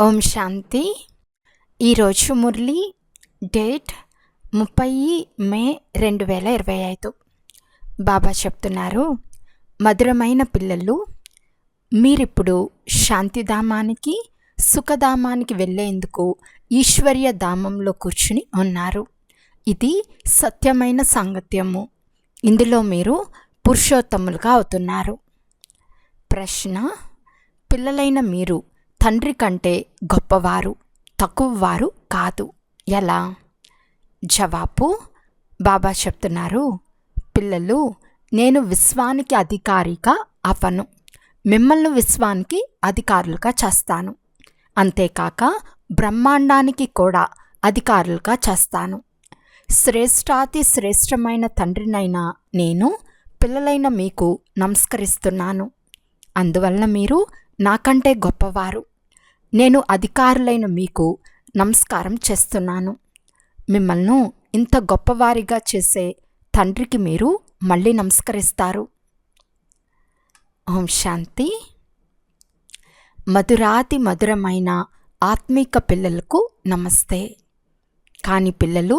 ఓం శాంతి. ఈరోజు మురళి డేట్ 30 మే 2025. బాబా చెప్తున్నారు, మధురమైన పిల్లలు, మీరిప్పుడు శాంతిధామానికి సుఖధామానికి వెళ్ళేందుకు ఈశ్వర్య ధామంలో కూర్చుని ఉన్నారు. ఇది సత్యమైన సాంగత్యము. ఇందులో మీరు పురుషోత్తములుగా అవుతున్నారు. ప్రశ్న: పిల్లలైన మీరు తండ్రి కంటే గొప్పవారు, తక్కువవారు కాదు. ఎలా? జవాబు: బాబా చెప్తున్నారు, పిల్లలు, నేను విశ్వానికి అధికారిగా అవను, మిమ్మల్ని విశ్వానికి అధికారులుగా చేస్తాను. అంతేకాక బ్రహ్మాండానికి కూడా అధికారులుగా చేస్తాను. శ్రేష్టాతి శ్రేష్టమైన తండ్రినైనా నేను పిల్లలైన మీకు నమస్కరిస్తున్నాను. అందువలన మీరు నాకంటే గొప్పవారు. నేను అధికారులైన మీకు నమస్కారం చేస్తున్నాను. మిమ్మల్ని ఇంత గొప్పవారిగా చేసే తండ్రికి మీరు మళ్ళీ నమస్కరిస్తారు. ఓం శాంతి. మధురాతి మధురమైన ఆత్మీక పిల్లలకు నమస్తే. కానీ పిల్లలు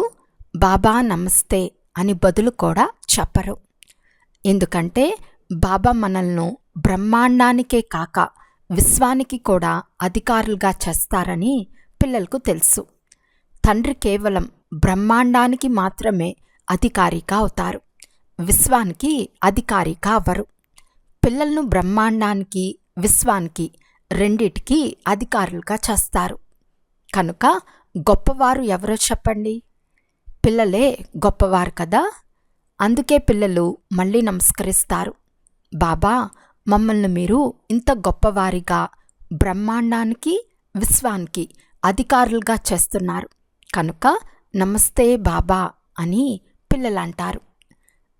బాబా నమస్తే అని బదులు కూడా చెప్పరు. ఎందుకంటే బాబా మనల్ని బ్రహ్మాండానికే కాక విశ్వానికి కూడా అధికారులుగా చేస్తారని పిల్లలకు తెలుసు. తండ్రి కేవలం బ్రహ్మాండానికి మాత్రమే అధికారిగా అవుతారు, విశ్వానికి అధికారిగా అవ్వరు. పిల్లలను బ్రహ్మాండానికి విశ్వానికి రెండిటికి అధికారులుగా చేస్తారు. కనుక గొప్పవారు ఎవరో చెప్పండి? పిల్లలే గొప్పవారు కదా. అందుకే పిల్లలు మళ్ళీ నమస్కరిస్తారు. బాబా, మమ్మల్ని మీరు ఇంత గొప్పవారిగా బ్రహ్మాండానికి విశ్వానికి అధికారులుగా చేస్తున్నారు. కనుక నమస్తే బాబా అని పిల్లలు అంటారు.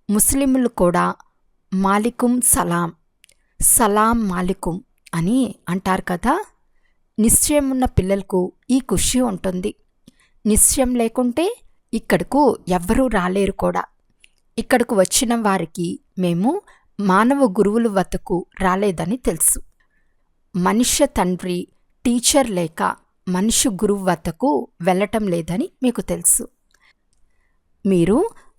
ముస్లింలు కూడా మాలికుం సలాం, సలాం మాలికుం అని అంటారు కదా. నిశ్చయం ఉన్న పిల్లలకు ఈ ఖుషి ఉంటుంది. నిశ్చయం లేకుంటే ఇక్కడకు ఎవ్వరూ రాలేరు కూడా. ఇక్కడకు వచ్చిన వారికి మేము మానవ గురువుల వద్దకు రాలేదని తెలుసు. మనుష్య తండ్రి టీచర్ లేక మనిషి గురువు వద్దకు వెళ్ళటం లేదని మీకు తెలుసు. మీరు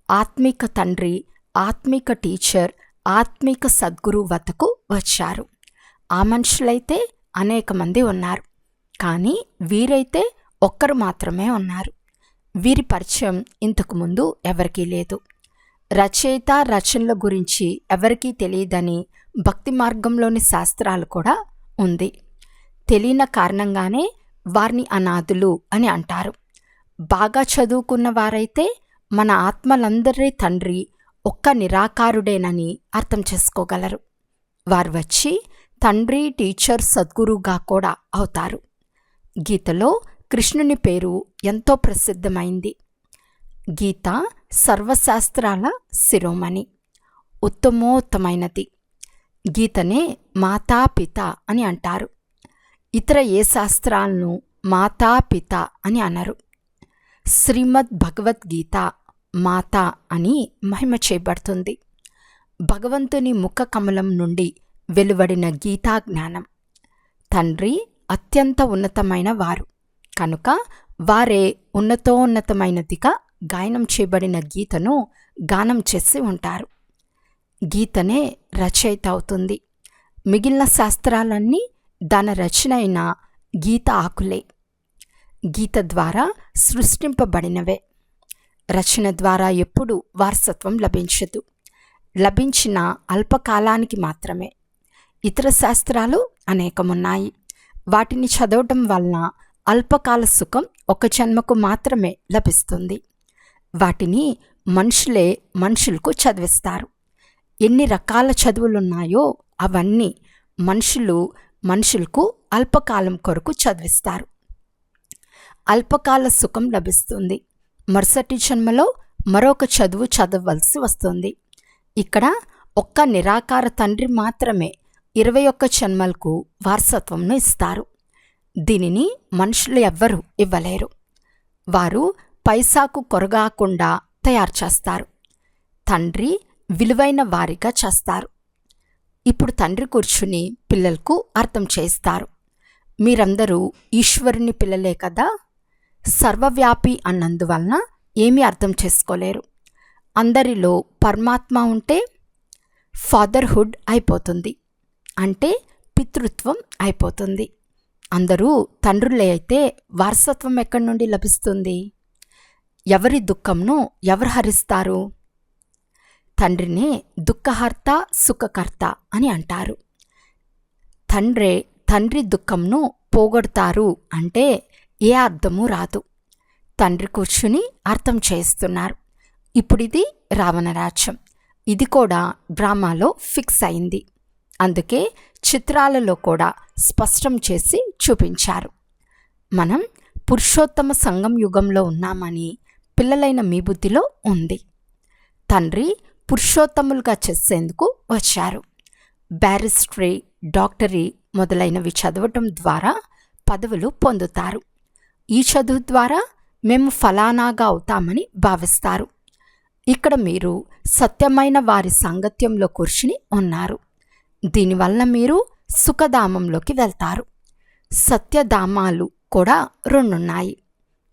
ఆత్మిక తండ్రి, ఆత్మిక టీచర్, ఆత్మిక సద్గురువు వద్దకు వచ్చారు. ఆ మనుషులైతే అనేక మంది ఉన్నారు, కానీ వీరైతే ఒక్కరు మాత్రమే ఉన్నారు. వీరి పరిచయం ఇంతకుముందు ఎవరికీ లేదు. రచయిత రచనల గురించి ఎవరికీ తెలియదని భక్తి మార్గంలోని శాస్త్రాలు కూడా ఉంది. తెలియని కారణంగానే వారిని అనాథులు అని అంటారు. బాగా చదువుకున్న వారైతే మన ఆత్మలందరి తండ్రి ఒక్క నిరాకారుడేనని అర్థం చేసుకోగలరు. వారు వచ్చి తండ్రి, టీచర్, సద్గురువుగా కూడా అవుతారు. గీతలో కృష్ణుని పేరు ఎంతో ప్రసిద్ధమైంది. గీత సర్వశాస్త్రాల శిరోమణి, ఉత్తమోత్తమైనది. గీతనే మాతా పిత అని అంటారు. ఇతర ఏ శాస్త్రాలను మాతా పిత అని అనరు. శ్రీమద్ భగవద్గీత మాత అని మహిమ చేయబడుతుంది. భగవంతుని ముఖ కమలం నుండి వెలువడిన గీతా జ్ఞానం. తండ్రి అత్యంత ఉన్నతమైన వారు కనుక వారే ఉన్నతోన్నతమైనదిగా గాయనం చేయబడిన గీతను గానం చేసి ఉంటారు. గీతనే రచయిత అవుతుంది. మిగిలిన శాస్త్రాలన్నీ దాని రచన అయిన గీత ఆకులే. గీత ద్వారా సృష్టింపబడినవే. రచన ద్వారా ఎప్పుడూ వారసత్వం లభించదు. లభించిన అల్పకాలానికి మాత్రమే. ఇతర శాస్త్రాలు అనేకమున్నాయి. వాటిని చదవటం వలన అల్పకాల సుఖం ఒక జన్మకు మాత్రమే లభిస్తుంది. వాటిని మనుషులే మనుషులకు చదివిస్తారు. ఎన్ని రకాల చదువులున్నాయో అవన్నీ మనుషులకు అల్పకాలం కొరకు చదివిస్తారు. అల్పకాల సుఖం లభిస్తుంది. మరుసటి జన్మలో మరొక చదువు చదవలసి వస్తుంది. ఇక్కడ ఒక్క నిరాకార తండ్రి మాత్రమే 21 జన్మలకు వారసత్వంను ఇస్తారు. దీనిని మనుషులు ఎవ్వరూ ఇవ్వలేరు. వారు పైసాకు కొరగాకుండా తయారు చేస్తారు. తండ్రి విలువైన వారిగా చేస్తారు. ఇప్పుడు తండ్రి కూర్చుని పిల్లలకు అర్థం చేస్తారు. మీరందరూ ఈశ్వరుని పిల్లలే కదా. సర్వవ్యాపి అన్నందువలన ఏమీ అర్థం చేసుకోలేరు. అందరిలో పరమాత్మ ఉంటే ఫాదర్హుడ్ అయిపోతుంది, అంటే పితృత్వం అయిపోతుంది. అందరూ తండ్రులే అయితే వారసత్వం ఎక్కడి నుండి లభిస్తుంది? ఎవరి దుఃఖంను ఎవరు హరిస్తారు? తండ్రినే దుఃఖహర్త సుఖకర్త అని అంటారు. తండ్రి దుఃఖంను పోగొడతారు అంటే ఏ అర్థము రాదు. తండ్రి కూర్చుని అర్థం చేస్తున్నారు. ఇప్పుడిది రావణరాజ్యం. ఇది కూడా డ్రామాలో ఫిక్స్ అయింది. అందుకే చిత్రాలలో కూడా స్పష్టం చేసి చూపించారు. మనం పురుషోత్తమ సంగం యుగంలో ఉన్నామని పిల్లలైన మీ బుద్ధిలో ఉంది. తండ్రి పురుషోత్తములుగా చేసేందుకు వచ్చారు. బ్యారిస్టరీ, డాక్టరీ మొదలైనవి చదవటం ద్వారా పదవులు పొందుతారు. ఈ చదువు ద్వారా మేము ఫలానాగా అవుతామని భావిస్తారు. ఇక్కడ మీరు సత్యమైన వారి సాంగత్యంలో కూర్చుని ఉన్నారు. దీనివల్ల మీరు సుఖధామంలోకి వెళ్తారు. సత్యధామాలు కూడా రెండున్నాయి.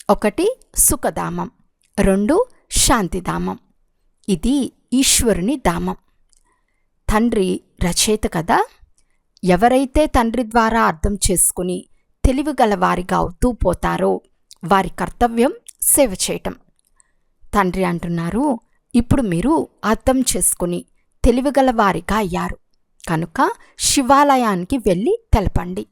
ఒకటి సుఖధామం, రెండు శాంతిధామం. ఇది ఈశ్వరుని ధామం. తండ్రి రచయిత కదా. ఎవరైతే తండ్రి ద్వారా అర్థం చేసుకుని తెలివిగల వారిగా అవుతూ పోతారో వారి కర్తవ్యం సేవ చేయటం. తండ్రి అంటున్నారు, ఇప్పుడు మీరు అర్థం చేసుకుని తెలివిగల వారిగా అయ్యారు కనుక శివాలయానికి వెళ్ళి తెలపండి.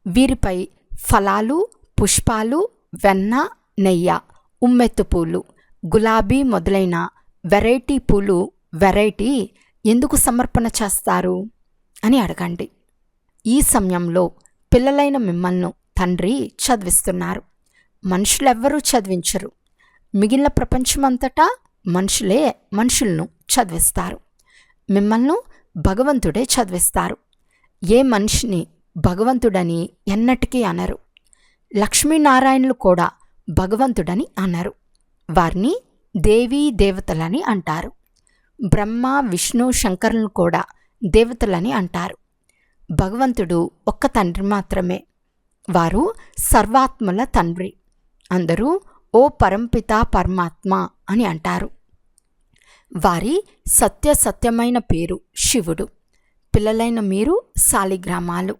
వీరిపై ఫలాలు, పుష్పాలు, వెన్న, నెయ్య, ఉమ్మెత్తు పూలు, గులాబీ మొదలైన వెరైటీ ఎందుకు సమర్పణ చేస్తారు అని అడగండి. ఈ సమయంలో పిల్లలైన మిమ్మల్ని తండ్రి చదివిస్తున్నారు. మనుషులెవ్వరూ చదివించరు. మిగిలిన ప్రపంచమంతటా మనుషులే మనుషులను చదివిస్తారు. మిమ్మల్ని భగవంతుడే చదివిస్తారు. ఏ మనిషిని భగవంతుడని ఎన్నటికీ అనరు. లక్ష్మీనారాయణులు కూడా భగవంతుడని అనరు. వారిని దేవీ దేవతలని అంటారు. బ్రహ్మ, విష్ణు, శంకరులను కూడా దేవతలని అంటారు. భగవంతుడు ఒక్క తండ్రి మాత్రమే. వారు సర్వాత్మల తండ్రి. అందరూ ఓ పరంపిత పరమాత్మ అని అంటారు. వారి సత్యమైన పేరు శివుడు. పిల్లలైన మీరు శాలిగ్రామాలు.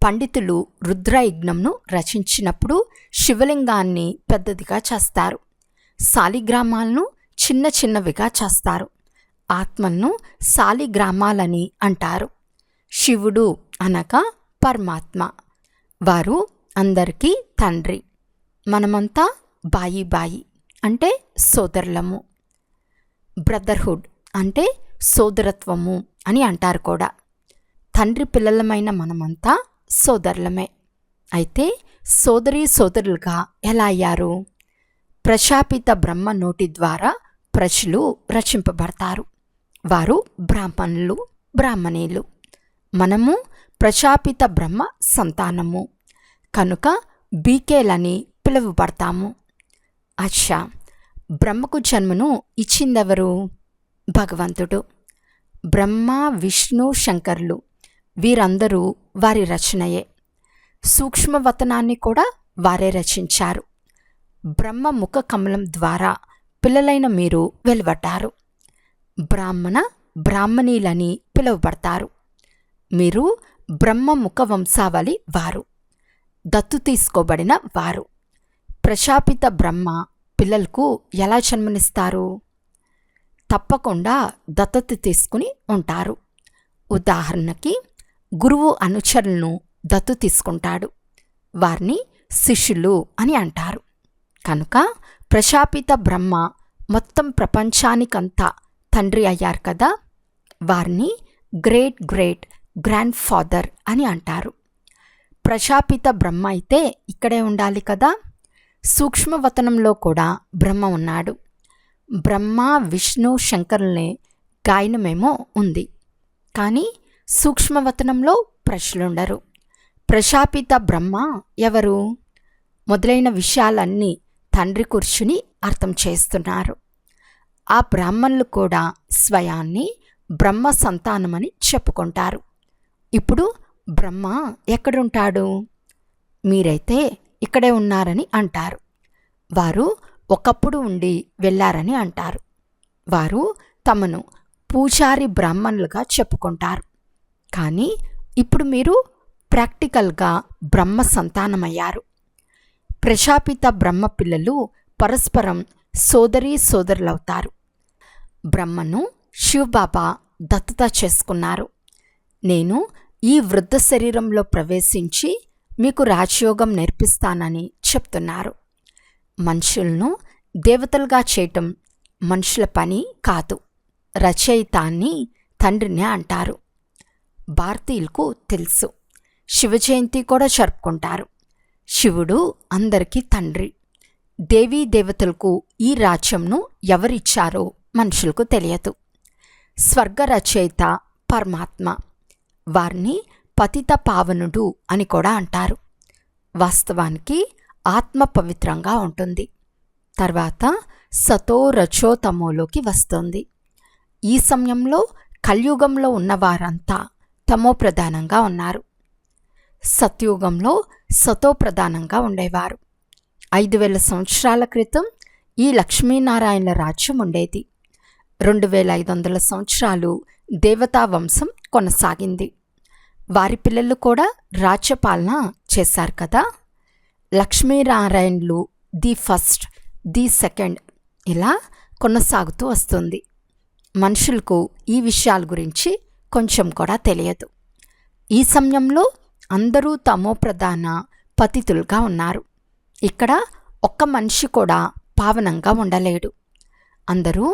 పండితులు రుద్రయజ్ఞంను రచించినప్పుడు శివలింగాన్ని పెద్దదిగా చేస్తారు. శాలిగ్రామాలను చిన్నవిగా చేస్తారు. ఆత్మలను శాలిగ్రామాలని అంటారు. శివుడు అనగా పరమాత్మ. వారు అందరికీ తండ్రి. మనమంతా బాయి అంటే సోదరులము. బ్రదర్హుడ్ అంటే సోదరత్వము అని అంటారు కూడా. తండ్రి పిల్లలమైన మనమంతా సోదరులమే. అయితే సోదరులుగా ఎలా అయ్యారు? ప్రజాపిత బ్రహ్మ నోటి ద్వారా ప్రజలు రచింపబడతారు. వారు బ్రాహ్మణులు, బ్రాహ్మణీలు. మనము ప్రజాపిత బ్రహ్మ సంతానము కనుక బీకేలని పిలువబడతాము. అచ్చా, బ్రహ్మకు జన్మను ఇచ్చిందెవరు? భగవంతుడు. బ్రహ్మ, విష్ణు, శంకరులు వీరందరూ వారి రచనయే. సూక్ష్మవతనాన్ని కూడా వారే రచించారు. బ్రహ్మ ముఖ కమలం ద్వారా పిల్లలైన మీరు వెలువడ్డారు. బ్రాహ్మణీలని పిలువబడతారు. మీరు బ్రహ్మ ముఖ వంశావళి వారు, దత్తు తీసుకోబడిన వారు. ప్రజాపిత బ్రహ్మ పిల్లలకు ఎలా జన్మనిస్తారు? తప్పకుండా దత్తత తీసుకుని ఉంటారు. ఉదాహరణకి గురువు అనుచరులను దత్తు తీసుకుంటాడు. వారిని శిష్యులు అని అంటారు. కనుక ప్రజాపిత బ్రహ్మ మొత్తం ప్రపంచానికంతా తండ్రి అయ్యారు కదా. వారిని గ్రేట్ గ్రాండ్ ఫాదర్ అని అంటారు. ప్రజాపిత బ్రహ్మ అయితే ఇక్కడే ఉండాలి కదా. సూక్ష్మవతనంలో కూడా బ్రహ్మ ఉన్నాడు. బ్రహ్మ, విష్ణు, శంకరులనే గాయనమేమో ఉంది, కానీ సూక్ష్మవతనంలో ప్రజలుండరు. ప్రజాపిత బ్రహ్మ ఎవరు మొదలైన విషయాలన్నీ తండ్రి కూర్చుని అర్థం చేస్తున్నారు. ఆ బ్రాహ్మణులు కూడా స్వయాన్ని బ్రహ్మ సంతానమని చెప్పుకుంటారు. ఇప్పుడు బ్రహ్మ ఎక్కడుంటాడు? మీరైతే ఇక్కడే ఉన్నారని అంటారు. వారు ఒకప్పుడు ఉండి వెళ్ళారని అంటారు. వారు తమను పూజారి బ్రాహ్మణులుగా చెప్పుకుంటారు. కానీ ఇప్పుడు మీరు ప్రాక్టికల్గా బ్రహ్మ సంతానమయ్యారు. ప్రజాపిత బ్రహ్మ పిల్లలు పరస్పరం సోదరీ సోదరులవుతారు. బ్రహ్మను శివబాబా దత్తత చేసుకున్నారు. నేను ఈ వృద్ధ శరీరంలో ప్రవేశించి మీకు రాజయోగం నేర్పిస్తానని చెప్తున్నారు. మనుషులను దేవతలుగా చేయటం మనుషుల పని కాదు. రచయిత అని తండ్రిని అంటారు. భారతీయులకు తెలుసు. శివ జయంతి కూడా జరుపుకుంటారు. శివుడు అందరికీ తండ్రి. దేవీ దేవతలకు ఈ రాజ్యంను ఎవరిచ్చారో మనుషులకు తెలియదు. స్వర్గ రచయిత పరమాత్మ. వారిని పతిత పావనుడు అని కూడా అంటారు. వాస్తవానికి ఆత్మ పవిత్రంగా ఉంటుంది. తర్వాత సతో రజో తమోలోకి వస్తుంది. ఈ సమయంలో కలియుగంలో ఉన్నవారంతా తమో ప్రధానంగా ఉన్నారు. సత్యుగంలో సతో ప్రధానంగా ఉండేవారు. 5000 సంవత్సరాల క్రితం ఈ లక్ష్మీనారాయణల రాజ్యం ఉండేది. 2500 సంవత్సరాలు దేవతా వంశం కొనసాగింది. వారి పిల్లలు కూడా రాజ్యపాలన చేశారు కదా. లక్ష్మీనారాయణులు ది ఫస్ట్, ది సెకండ్ ఇలా కొనసాగుతూ వస్తుంది. మనుషులకు ఈ విషయాల గురించి కొంచెం కూడా తెలియదు. ఈ సమయంలో అందరూ తమో ప్రధాన పతితులుగా ఉన్నారు. ఇక్కడ ఒక్క మనిషి కూడా పావనంగా ఉండలేడు. అందరూ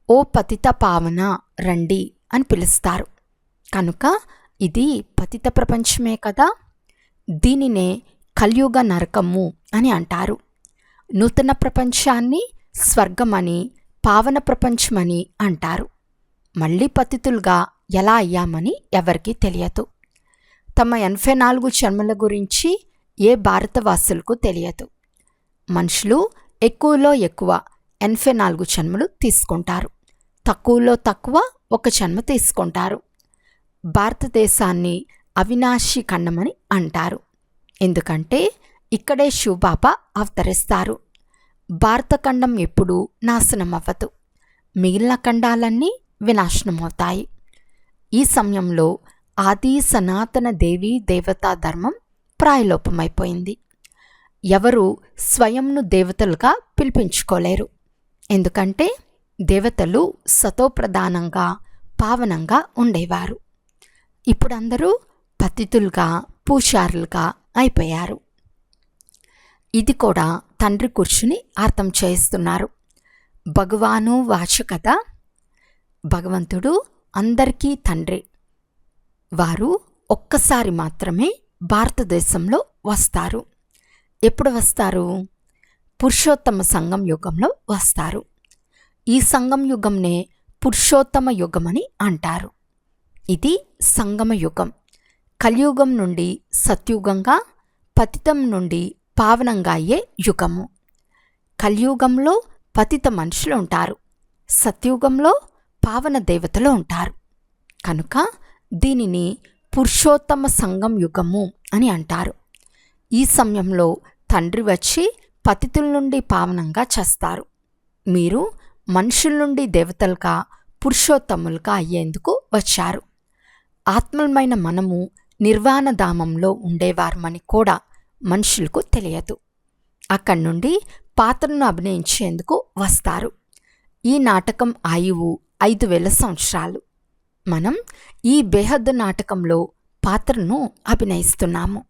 ఓ పతిత పావన రండి అని పిలుస్తారు. కనుక ఇది పతిత ప్రపంచమే కదా. దీనినే కలియుగ నరకము అని అంటారు. నూతన ప్రపంచాన్ని స్వర్గమని, పావన ప్రపంచమని అంటారు. మళ్ళీ పతితులుగా ఎలా అయ్యామని ఎవరికీ తెలియదు. తమ 84 జన్మల గురించి ఏ భారతవాసులకు తెలియదు. మనుషులు ఎక్కువలో ఎక్కువ 84 జన్మలు తీసుకుంటారు. తక్కువలో తక్కువ 1 జన్మ తీసుకుంటారు. భారతదేశాన్ని అవినాశి ఖండమని అంటారు. ఎందుకంటే ఇక్కడే శివబాబా అవతరిస్తారు. భారతఖండం ఎప్పుడూ నాశనం అవ్వదు. మిగిలిన ఖండాలన్నీ వినాశనమవుతాయి. ఈ సమయంలో ఆది సనాతన దేవీ దేవతా ధర్మం ప్రాయలోపమైపోయింది. ఎవరు స్వయంను దేవతలుగా పిలిపించుకోలేరు. ఎందుకంటే దేవతలు సతోప్రధానంగా పావనంగా ఉండేవారు. ఇప్పుడు అందరూ పతితులుగా పూజారులుగా అయిపోయారు. ఇది కూడా తండ్రి కూర్చుని అర్థం చేయిస్తున్నారు. భగవాను వాచ కదా. భగవంతుడు అందరికీ తండ్రి. వారు ఒక్కసారి మాత్రమే భారతదేశంలో వస్తారు. ఎప్పుడు వస్తారు? పురుషోత్తమ సంగం యుగంలో వస్తారు. ఈ సంగం యుగంనే పురుషోత్తమ యుగమని అంటారు. ఇది సంగమ యుగం. కలియుగం నుండి సత్యుగంగా, పతితం నుండి పావనంగా అయ్యే యుగము. కలియుగంలో పతిత మనుషులు ఉంటారు. సత్యుగంలో పావన దేవతలు ఉంటారు. కనుక దీనిని పురుషోత్తమ సంగం యుగము అని అంటారు. ఈ సమయంలో తండ్రి వచ్చి పతితుల నుండి పావనంగా చేస్తారు. మీరు మనుషుల నుండి దేవతలుగా, పురుషోత్తములుగా అయ్యేందుకు వచ్చారు. ఆత్మలమైన మనము నిర్వాణధామంలో ఉండేవారమని కూడా మనుషులకు తెలియదు. అక్కడి నుండి పాత్రను అభినయించేందుకు వస్తారు. ఈ నాటకం ఆయువు 5000 సంవత్సరాలు. మనం ఈ బేహద్దు నాటకంలో పాత్రను అభినయిస్తున్నాము.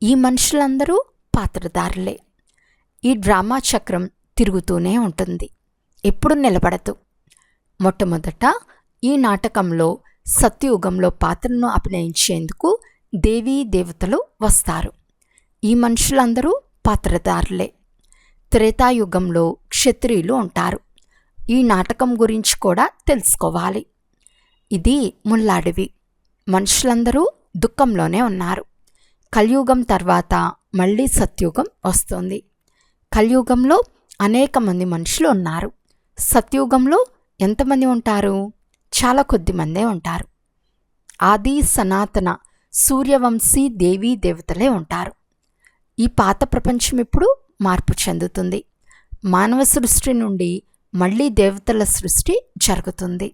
ఈ మనుషులందరూ పాత్రధారులే. ఈ డ్రామా చక్రం తిరుగుతూనే ఉంటుంది, ఎప్పుడు నిలబడదు. మొట్టమొదట ఈ నాటకంలో సత్యయుగంలో పాత్రను అభినయించేందుకు దేవీ దేవతలు వస్తారు. ఈ మనుషులందరూ పాత్రధారులే. త్రేతాయుగంలో క్షత్రియులు ఉంటారు. ఈ నాటకం గురించి కూడా తెలుసుకోవాలి. ఇది ముల్లాడివి. మనుషులందరూ దుఃఖంలోనే ఉన్నారు. కలియుగం తర్వాత మళ్ళీ సత్యుగం వస్తుంది. కలియుగంలో అనేక మంది మనుషులు ఉన్నారు. సత్యుగంలో ఎంతమంది ఉంటారు? చాలా కొద్ది మందే ఉంటారు. ఆది సనాతన సూర్యవంశీ దేవీ దేవతలే ఉంటారు. ఈ పాత ప్రపంచం ఇప్పుడు మార్పు చెందుతుంది. మానవ సృష్టి నుండి మళ్ళీ దేవతల సృష్టి జరుగుతుంది.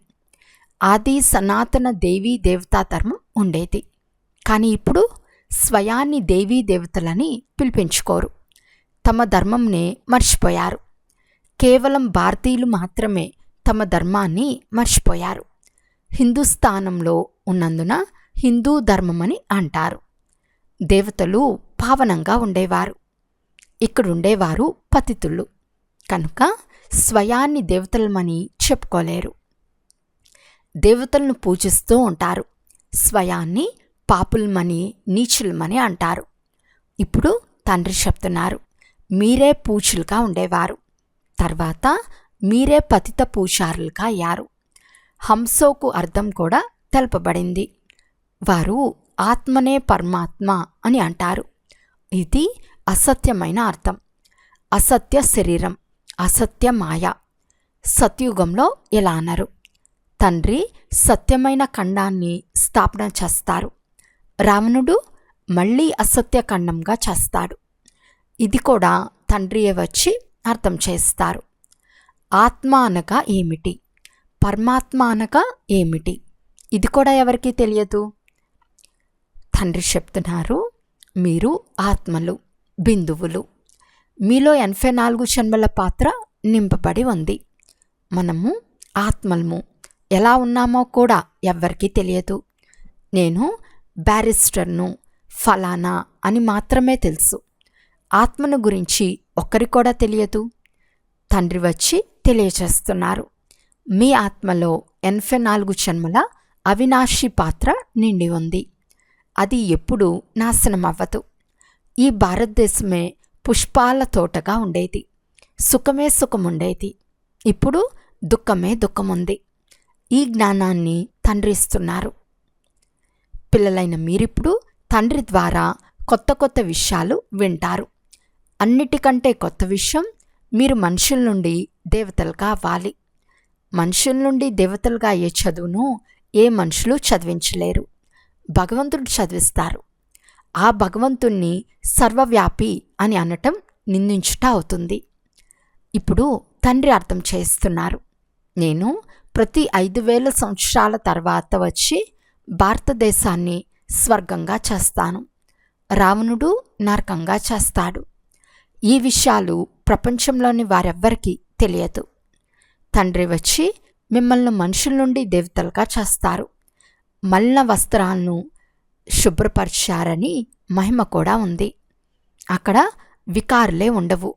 ఆది సనాతన దేవీ దేవతా ధర్మం ఉండేది. కానీ ఇప్పుడు స్వయాన్ని దేవీ దేవతలని పిలిపించుకోరు. తమ ధర్మంనే మర్చిపోయారు. కేవలం భారతీయులు మాత్రమే తమ ధర్మాన్ని మర్చిపోయారు. హిందూస్థానంలో ఉన్నందున హిందూ ధర్మమని అంటారు. దేవతలు పావనంగా ఉండేవారు. ఇక్కడుండేవారు పతితులు కనుక స్వయాన్ని దేవతలమని చెప్పుకోలేరు. దేవతలను పూజిస్తూ ఉంటారు. స్వయాన్ని పాపులమని నీచులమని అంటారు. ఇప్పుడు తండ్రి చెప్తున్నారు, మీరే పూజలుగా ఉండేవారు, తర్వాత మీరే పతిత పూజారులుగా అయ్యారు. హంసోకు అర్థం కూడా తెలపబడింది. వారు ఆత్మనే పరమాత్మ అని అంటారు. ఇది అసత్యమైన అర్థం. అసత్య శరీరం, అసత్య మాయ. సత్యుగంలో ఎలా అన్నారు? తండ్రి సత్యమైన ఖండాన్ని స్థాపన చేస్తారు. రావణుడు మళ్ళీ అసత్య ఖండంగా చేస్తాడు. ఇది కూడా తండ్రియే వచ్చి అర్థం చేస్తారు. ఆత్మ అనగా ఏమిటి, పరమాత్మ అనగా ఏమిటి, ఇది కూడా ఎవరికీ తెలియదు. తండ్రి చెప్తున్నారు, మీరు ఆత్మలు, బిందువులు. మీలో 84 జన్మల పాత్ర నింపబడి ఉంది. మనము ఆత్మలము. ఎలా ఉన్నామో కూడా ఎవ్వరికీ తెలియదు. నేను బ్యారిస్టర్ను, ఫలానా అని మాత్రమే తెలుసు. ఆత్మను గురించి ఒక్కరికి కూడా తెలియదు. తండ్రి వచ్చి తెలియచేస్తున్నారు, మీ ఆత్మలో 84 జన్మల అవినాశి పాత్ర నిండి ఉంది. అది ఎప్పుడూ నాశనం అవ్వదు. ఈ భారతదేశమే పుష్పాల తోటగా ఉండేది. సుఖమే సుఖముండేది. ఇప్పుడు దుఃఖమే దుఃఖముంది. ఈ జ్ఞానాన్ని తండ్రి ఇస్తున్నారు. పిల్లలైన మీరిప్పుడు తండ్రి ద్వారా కొత్త కొత్త విషయాలు వింటారు. అన్నిటికంటే కొత్త విషయం, మీరు మనుషుల నుండి దేవతలుగా అవ్వాలి. మనుషుల నుండి దేవతలుగా అయ్యే చదువును ఏ మనుషులు చదివించలేరు. భగవంతుడు చదివిస్తారు. ఆ భగవంతుణ్ణి సర్వవ్యాపి అని అనటం నిందించుట అవుతుంది. ఇప్పుడు తండ్రి అర్థం చేస్తున్నారు, నేను ప్రతి 5000 సంవత్సరాల తర్వాత వచ్చి భారతదేశాన్ని స్వర్గంగా చేస్తాను. రావణుడు నరకంగా చేస్తాడు. ఈ విషయాలు ప్రపంచంలోని వారెవ్వరికీ తెలియదు. తండ్రి వచ్చి మిమ్మల్ని మనుషుల నుండి దేవతలుగా చేస్తారు. మలిన వస్త్రాలను శుభ్రపరిచారని మహిమ కూడా ఉంది. అక్కడ వికారులే ఉండవు.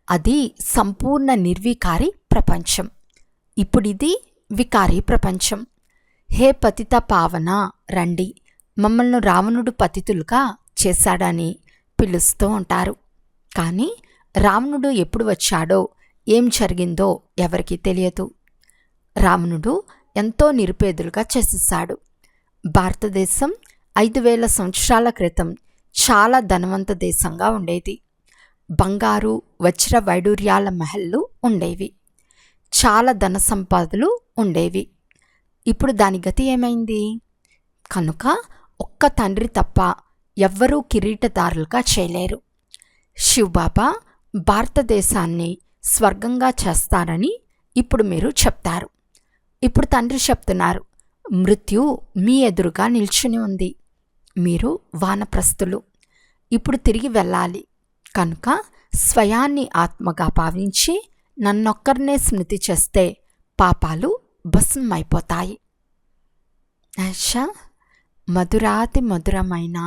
అది సంపూర్ణ నిర్వికారి ప్రపంచం. ఇప్పుడిది వికారి ప్రపంచం. హే పతిత పావన, రండి, మమ్మల్ని రావణుడు పతితులుగా చేశాడని పిలుస్తూ ఉంటారు. కానీ రావణుడు ఎప్పుడు వచ్చాడో, ఏం జరిగిందో ఎవరికీ తెలియదు. రావణుడు ఎంతో నిరుపేదలుగా చేసేశాడు. భారతదేశం 5000 సంవత్సరాల క్రితం చాలా ధనవంత దేశంగా ఉండేది. బంగారు, వజ్ర వైడూర్యాల మహల్లు ఉండేవి. చాలా ధన సంపదలు ఉండేవి. ఇప్పుడు దాని గతి ఏమైంది? కనుక ఒక్క తండ్రి తప్ప ఎవ్వరూ కిరీటదారులుగా చేయలేరు. శివబాబా భారతదేశాన్ని స్వర్గంగా చేస్తారని ఇప్పుడు మీరు చెప్తారు. ఇప్పుడు తండ్రి చెప్తున్నారు, మృత్యు మీ ఎదురుగా నిల్చుని ఉంది. మీరు వానప్రస్థులు. ఇప్పుడు తిరిగి వెళ్ళాలి. కనుక స్వయాన్ని ఆత్మగా భావించి నన్నొక్కరినే స్మృతి చేస్తే పాపాలు భస్మైపోతాయి. ఆశా, మధురాతి మధురమైన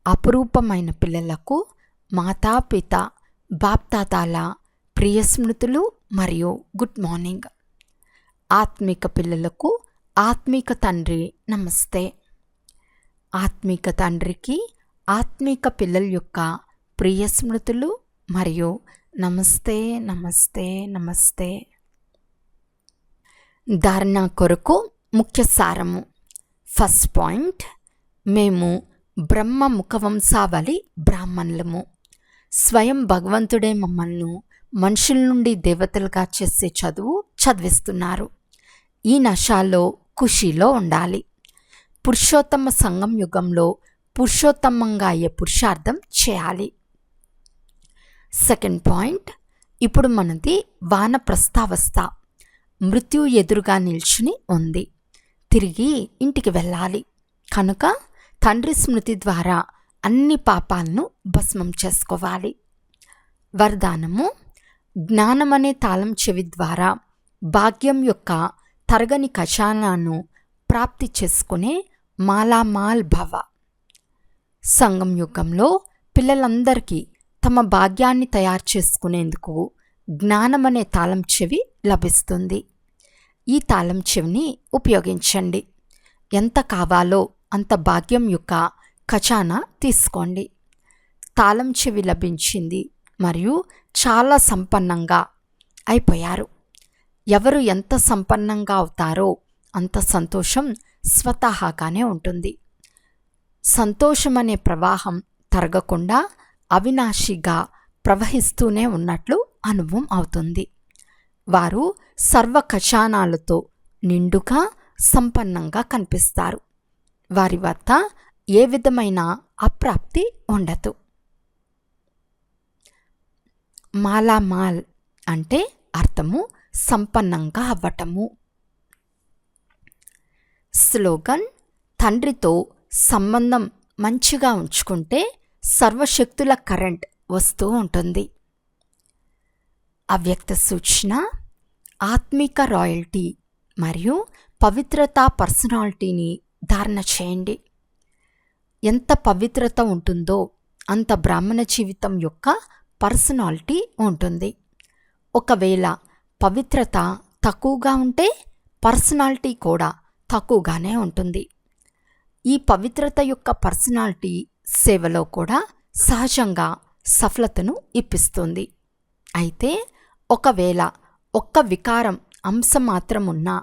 అపురూపమైన పిల్లలకు మాతాపిత బాప్తాతాల ప్రియ స్మృతులు మరియు గుడ్ మార్నింగ్. ఆత్మిక పిల్లలకు ఆత్మిక తండ్రి నమస్తే. ఆత్మిక తండ్రికి ఆత్మిక పిల్లల యొక్క ప్రియ స్మృతులు మరియు నమస్తే నమస్తే నమస్తే. ధారణ కొరకు ముఖ్య సారము. ఫస్ట్ పాయింట్, మేము బ్రహ్మ ముఖవంశావళి బ్రాహ్మణులము. స్వయం భగవంతుడే మమ్మల్ని మనుషుల నుండి దేవతలుగా చేసే చదువు చదివిస్తున్నారు. ఈ నశాలో ఖుషీలో ఉండాలి. పురుషోత్తమ సంగం యుగంలో పురుషోత్తమంగా అయ్యే పురుషార్థం చేయాలి. సెకండ్ పాయింట్, ఇప్పుడు మనది వానప్రస్థావస్థ. మృత్యు ఎదురుగా నిల్చుని ఉంది. తిరిగి ఇంటికి వెళ్ళాలి. కనుక తండ్రి స్మృతి ద్వారా అన్ని పాపాలను భస్మం చేసుకోవాలి. వరదానము: జ్ఞానమనే తాళం చెవి ద్వారా భాగ్యం యొక్క తరగని ఖజానాను ప్రాప్తి చేసుకునే మాలామాల్ భవ. సంగం యుగంలో పిల్లలందరికీ తమ భాగ్యాన్ని తయారు చేసుకునేందుకు జ్ఞానమనే తాళం చెవి లభిస్తుంది. ఈ తాళం చెవిని ఉపయోగించండి. ఎంత కావాలో అంత భాగ్యం యొక్క ఖజానా తీసుకోండి. తాళం చెవి లభించింది మరియు చాలా సంపన్నంగా అయిపోయారు. ఎవరు ఎంత సంపన్నంగా అవుతారో అంత సంతోషం స్వతహాగానే ఉంటుంది. సంతోషమనే ప్రవాహం తరగకుండా అవినాశిగా ప్రవహిస్తూనే ఉన్నట్లు అనుభవం అవుతుంది. వారు సర్వ ఖజానాలతో నిండుగా సంపన్నంగా కనిపిస్తారు. వారి వద్ద ఏ విధమైన అప్రాప్తి ఉండదు. మాలామాల్ అంటే అర్థము సంపన్నంగా అవ్వటము. స్లోగన్: తండ్రితో సంబంధం మంచిగా ఉంచుకుంటే సర్వశక్తుల కరెంట్ వస్తూ ఉంటుంది. అవ్యక్త సూచన: ఆత్మిక రాయల్టీ మరియు పవిత్రతా పర్సనాలిటీని ధారణ చేయండి. ఎంత పవిత్రత ఉంటుందో అంత బ్రాహ్మణ జీవితం యొక్క పర్సనాలిటీ ఉంటుంది. ఒకవేళ పవిత్రత తక్కువగా ఉంటే పర్సనాలిటీ కూడా తక్కువగానే ఉంటుంది. ఈ పవిత్రత యొక్క పర్సనాలిటీ సేవలో కూడా సహజంగా సఫలతను ఇప్పిస్తుంది. అయితే ఒకవేళ ఒక్క వికారం అంశం మాత్రం ఉన్నా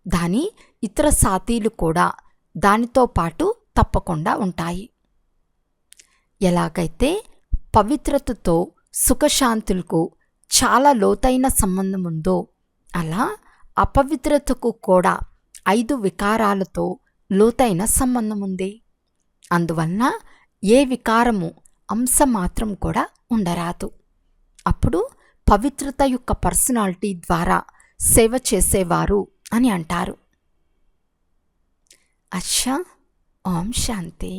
దాని ఇతర సాతీలు కూడా దానితో పాటు తప్పకుండా ఉంటాయి. ఎలాగైతే పవిత్రతతో సుఖశాంతులకు చాలా లోతైన సంబంధం ఉందో అలా అపవిత్రతకు కూడా 5 వికారాలతో లోతైన సంబంధం ఉంది. అందువలన ఏ వికారము అంశ మాత్రం కూడా ఉండరాదు. అప్పుడు పవిత్రత యొక్క పర్సనాలిటీ ద్వారా సేవ చేసేవారు అని అంటారు. అచ్చా, ఓం శాంతి.